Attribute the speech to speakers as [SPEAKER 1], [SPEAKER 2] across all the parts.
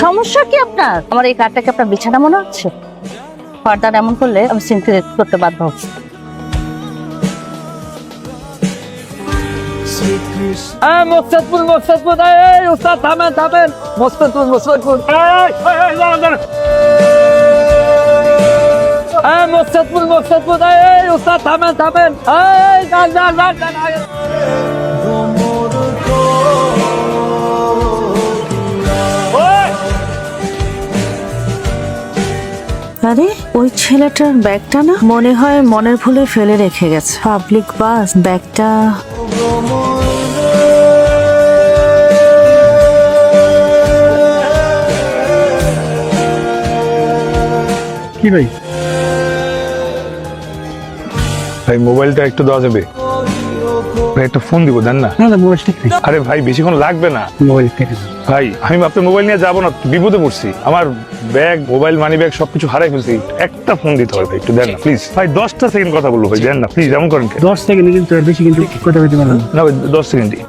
[SPEAKER 1] সমস্যা কি আপনার? আমার এই কার্ডটাকে আপনার বিছানা মনে হচ্ছে? ফার্দার এমন করলে আমি সিনক্রেট করতে বাধ্য হচ্ছি।
[SPEAKER 2] মোস্তাদপুর এই উস্তাদ থামেন মোস্তাদপুর মোস্তাদপুর এই উস্তাদ থামেন এই যান
[SPEAKER 1] আরে ওই ছেলেটার ব্যাগটা না মনে হয় মনের ভুলে ফেলে রেখে গেছে। পাবলিক বাস ব্যাগটা।
[SPEAKER 3] কি ভাই মোবাইলটা একটু দেওয়া যাবে? ভাই একটা ফোন দিব, দেন না।
[SPEAKER 4] না মোবাইল ঠিক নেই।
[SPEAKER 3] আরে ভাই বেশিক্ষণ লাগবে না।
[SPEAKER 4] মোবাইল ঠিক আছে
[SPEAKER 3] ভাই আমি আপনার মোবাইল নিয়ে যাবো না, বিপদে পড়ছি। আমার ব্যাগ, মোবাইল, মানি ব্যাগ সবকিছু হারাই ফেলছি। একটা ফোন দিতে হবে ভাই, একটু দেন না প্লিজ। ভাই 10টা সেকেন্ড কথা বলবো ভাই, দেন না প্লিজ। এমন করেন কেন?
[SPEAKER 4] 10 সেকেন্ড কিন্তু এর বেশি কিন্তু কথা বলতে পারলাম না।
[SPEAKER 3] না ভাই 10 সেকেন্ডই।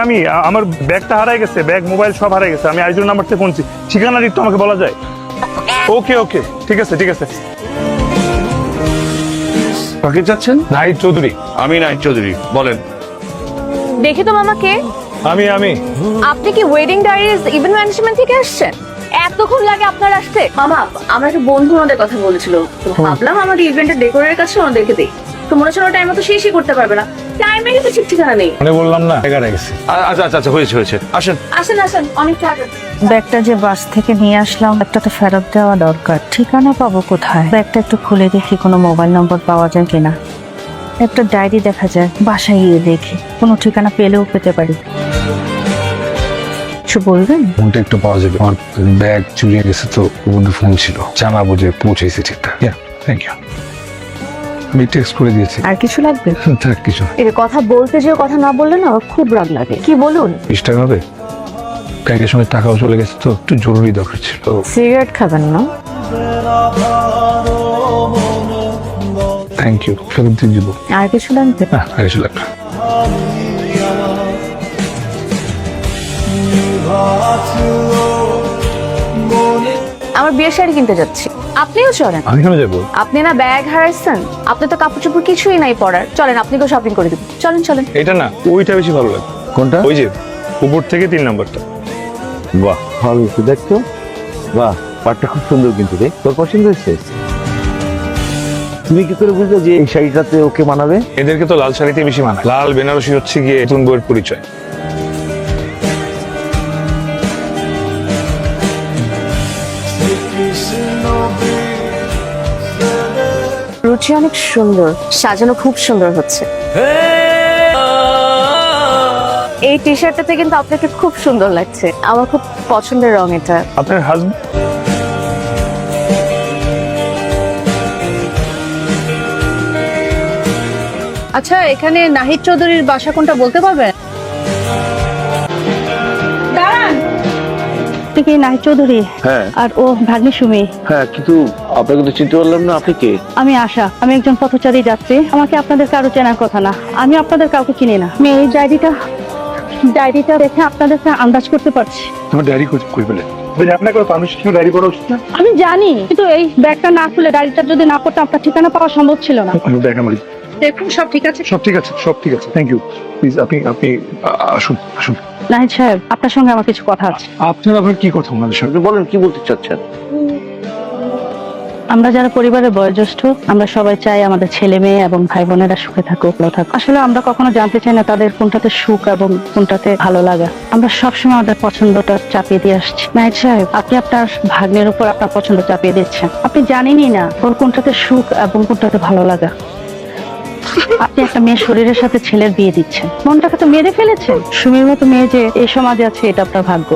[SPEAKER 3] আমি আমার ব্যাগটা হারাই গেছে, ব্যাগ মোবাইল সব হারাই গেছে। আমি আরেকজন নাম্বার থেকে ফোনছি, ঠিকানাটা একটু আমাকে বলা যায়? ওকে ঠিক আছে।
[SPEAKER 5] কাকে যাচ্ছেন?
[SPEAKER 3] নাহিদ চৌধুরী।
[SPEAKER 5] আমি নাহিদ চৌধুরী, বলেন।
[SPEAKER 6] দেখি তো মামাকে।
[SPEAKER 3] আমি
[SPEAKER 6] আপনি কি ওয়েডিং ডায়ারিজ ইভেন্ট ম্যানেজমেন্ট থেকে আসছেন? এতক্ষণ লাগে আপনার আসতে? মামা, আমরা একটা বন্ধু আমাদের কথা বলেছিল, তো ভাবলাম আমাদের ইভেন্টের ডেকোরের কাছে ওদেরকে দেই। তো মনে হচ্ছে টাইম মতো শেষই করতে পারবে না। টাইমের তো ঠিক ঠিকানা নেই।
[SPEAKER 3] মানে বললাম না, এগারে গেছে।
[SPEAKER 5] আচ্ছা হয়েছে আসেন।
[SPEAKER 6] আসেন অনেক টাকা।
[SPEAKER 1] ব্যাগটা যে বাস থেকে নিয়ে আসলাম, একটা তো ফেরত দেওয়া দরকার। ঠিকানা পাবো কোথায়? ব্যাগটা একটু খুলে দেখি কোনো মোবাইল নম্বর পাওয়া যায় কিনা। একটা ডায়েরি দেখা যায়, বাসায় গিয়ে দেখি কোনো ঠিকানা পেলেও পেতে পারি। কিছু বলবেন?
[SPEAKER 3] ফোনটা একটু পাওয়া যাবে? আমার ব্যাগ চুরিয়ে গেছে তো, ওর ফোন ছিল, জানাবো যে পৌঁছেছে ঠিকঠাক। Thank you. আমি টেক্সট করে দিয়েছি।
[SPEAKER 1] আর কিছু লাগবে?
[SPEAKER 3] থাক কিছু।
[SPEAKER 6] এর কথা বলতে যে কথা না বললে না আমার খুব রাগ লাগে। কি বলুন?
[SPEAKER 3] 20 টাকা হবে? ব্যাগের সঙ্গে টাকাও চলে গেছে তো, একটু জরুরি দরকার ছিল।
[SPEAKER 6] সিগারেট খাবেন না?
[SPEAKER 3] থ্যাংক ইউ, ফেরত দিয়ে দিব।
[SPEAKER 1] আর কিছু লাগবে?
[SPEAKER 3] না আর কিছু লাগবে না।
[SPEAKER 6] আমার বিয়ের শাড়ি কিনতে যাচ্ছি, আপনিও চলেন।
[SPEAKER 3] আমি কেন যাবো?
[SPEAKER 6] আপনি না ব্যাগ হারাইছেন, আপনি তো কাপড় চোপড় কিছুই নাই পরার। চলেন, আপনাকেও শপিং করে দিব। চলেন।
[SPEAKER 3] এটা না, ওইটা বেশি ভালো লাগে।
[SPEAKER 5] কোনটা?
[SPEAKER 3] ওই যে উপর থেকে 3 নাম্বারটা।
[SPEAKER 5] বাহ, ভালো হয়েছে দেখছো। বাহ, পাটটা খুব সুন্দর কিন্তু রে। তোর পছন্দ হয়েছে? তুমি কি করে বুঝলে যে এই শাড়িটাতে ওকে মানাবে?
[SPEAKER 3] এদেরকে তো লাল শাড়িতে বেশি মানায়। লাল বেনারসি হচ্ছে গিয়ে নতুন বউয়ের পরিচয়।
[SPEAKER 6] রুচি অনেক সুন্দর, সাজানো খুব সুন্দর হচ্ছে। এই টি শার্টটাতে কিন্তু আপনাকে খুব সুন্দর লাগছে, আমার খুব পছন্দের রং এটা।
[SPEAKER 3] আপনার হাজবেন্ড?
[SPEAKER 1] আচ্ছা, এখানে নাহিদ চৌধুরীর বাসা কোনটা বলতে পারবেন? আপনি কি নাহিদ চৌধুরী?
[SPEAKER 5] হ্যাঁ
[SPEAKER 1] আর ও ভাগ্নি সুমি।
[SPEAKER 5] হ্যাঁ, কিন্তু আপনাকে তো চিনতে পারলাম না। আপনি কে?
[SPEAKER 1] আমি আশা, আমি একজন পথচারী যাত্রী। আমাকে আপনাদের কারো চেনার কথা না, আমি আপনাদের কাউকে চিনি না। আমি এই ডায়েরিটা দেখে আপনাদেরকে আন্দাজ করতে পারছি।
[SPEAKER 3] তোমার ডায়েরি কই পেলে? আপনাকে পারমিশন ডায়েরি করা উচিত না?
[SPEAKER 1] আমি জানি, কিন্তু এই ব্যাগটা না খুলে ডায়েরিটা যদি না করতে আপনার ঠিকানা পাওয়া সম্ভব ছিল না।
[SPEAKER 3] ব্যাগ আমার।
[SPEAKER 1] দেখুন সব ঠিক আছে।
[SPEAKER 3] সব ঠিক আছে। Thank you. প্লিজ আপনি আসুন।
[SPEAKER 1] নাহিদ সাহেব, আপনার সঙ্গে আমার কিছু কথা আছে।
[SPEAKER 3] আপনার আবার কি কথা ওনাদের সঙ্গে?
[SPEAKER 5] আপনি বলেন, কি বলতে চাচ্ছেন?
[SPEAKER 1] আমরা যারা পরিবারের বয়োজ্যেষ্ঠ, আমরা সবাই চাই আমাদের ছেলে মেয়ে এবং ভাই বোনেরা সুখে থাকুক, ভালো থাকুক। আসলে আমরা কখনো জানতে চাই না তাদের কোনটাতে সুখ এবং কোনটাতে ভালো লাগা। আমরা সবসময় আমাদের পছন্দটা চাপিয়ে দিয়ে আসছি। নাহিদ সাহেব, আপনি আপনার ভাগ্নের উপর আপনার পছন্দ চাপিয়ে দিচ্ছেন। আপনি জানেনই না ওর কোনটাতে সুখ এবং কোনটাতে ভালো লাগা। আপনি একটা মেয়ের শরীরের সাথে ছেলের বিয়ে দিচ্ছেন, মনটাকে তো মেরে ফেলেছেন। সুমির মতো মেয়ে যে এই সমাজে আছে, এটা আপনার ভাগ্য।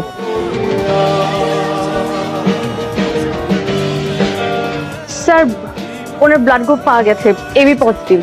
[SPEAKER 6] স্যার, ওনার ব্লাড গ্রুপ পাওয়া গেছে, এবি পজিটিভ।